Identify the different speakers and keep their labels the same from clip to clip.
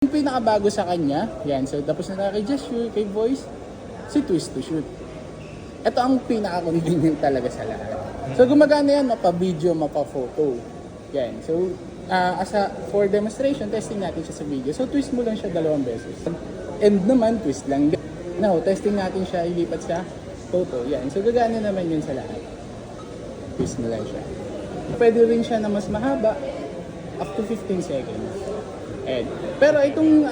Speaker 1: Yung pinakabago sa kanya, yan. So tapos na tayo kay gesture, kay voice, si twist to shoot. Ito ang pinaka-convenient talaga sa lahat. So gumagana yan, mapa-video, mapa-photo. Yan. So for demonstration, testing natin siya sa video. So twist mo lang siya 2 beses. And naman, twist lang. Now, testing natin siya, ilipat sa photo. Yan. So gagana naman yun sa lahat. Twist mo lang siya. Pwede rin siya na mas mahaba, up to 15 seconds. And, pero itong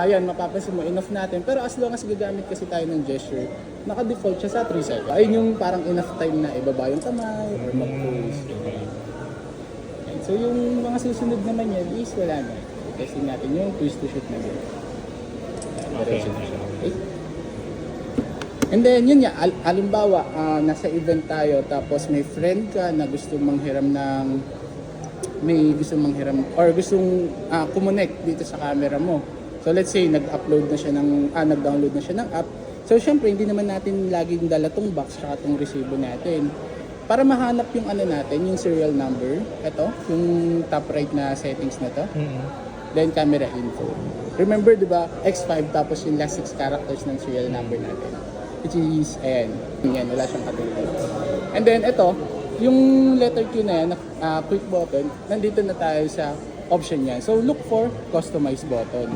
Speaker 1: yan, mapapansin mo, enough natin. Pero as long as gagamit kasi tayo ng gesture, naka-default siya sa 3 seconds. Ayun yung parang enough time na ibaba yung kamay or mag-pose. And so yung mga susunod naman yan is wala na. Testing natin yung twist to shoot na din.
Speaker 2: Okay.
Speaker 1: And then yun nga, halimbawa, nasa event tayo tapos may friend ka na gustong manghiram or gustong kumonect dito sa camera mo. So let's say nag-download na siya ng app. So syempre hindi naman natin laging dala tong box at tong resibo natin. Para mahanap yung natin, yung serial number, ito, yung top right na settings na to. Then camera info. Remember, di ba, X5 tapos yung last 6 characters ng serial number natin. Which is, ayan, wala siyang katulad. And then ito, yung letter Q na yan, quick button, nandito na tayo sa option yan. So look for customize button.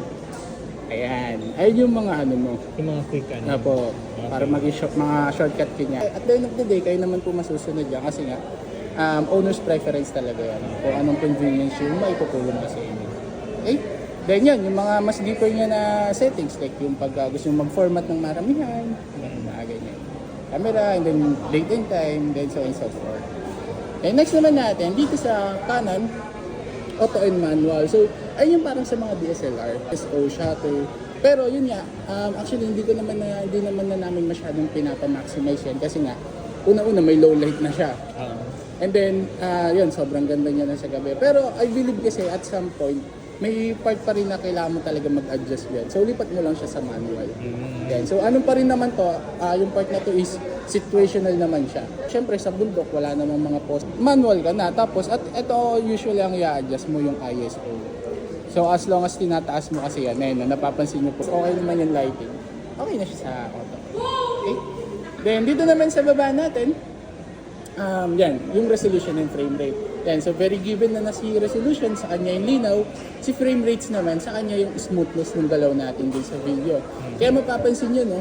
Speaker 1: Ayan, ayun yung mga mo.
Speaker 2: Yung mga quick
Speaker 1: po, para maging mga shortcut kanya. At the end of the day, kayo naman po masusunod yan kasi nga, owner's preference talaga yan. Kung anong convenience yung maitutulong na sa inyo. Okay? Then yan, yung mga mas deeper niya na settings, like yung pag gusto nyo mag-format ng maramihan, mga ganyan. Camera, and then date and time, then so on and so forth. And next naman natin, dito sa kanan, auto and manual. So, ayun yung parang sa mga DSLR, SO, shutter. Pero yun nga, actually hindi naman na namin masyadong pinapa-maximize yan kasi nga, una-una may low light na siya. And then, yun, sobrang ganda niya na sa gabi. Pero I believe kasi at some point, may part pa rin na kailangan mo talaga mag-adjust yan. So, lipat mo lang siya sa manual. Yan. So, anong pa rin naman to, yung part na to is situational naman siya. Siyempre, sa bundok, wala namang mga post. Manual ka na. Tapos, at ito usually ang i-adjust mo yung ISO. So, as long as tinataas mo kasi yan, ayun, napapansin nyo po, okay naman yung lighting. Okay na siya sa auto. Okay? Then, dito naman sa baba natin, yan, yung resolution and frame rate. Yan, so very given na si resolution, sa kanya yung linaw, si frame rates naman, sa kanya yung smoothness ng galaw natin din sa video. Kaya mapapansin nyo, no,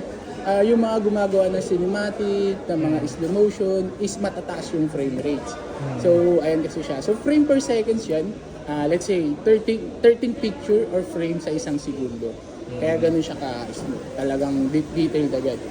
Speaker 1: yung mga gumagawa ng cinematic, ng mga slow motion, is matataas yung frame rates. So, ayan kasi siya. So, frame per seconds yan, let's say, 13 picture or frame sa isang segundo. Kaya ganun siya ka-smooth. Talagang detailed agad.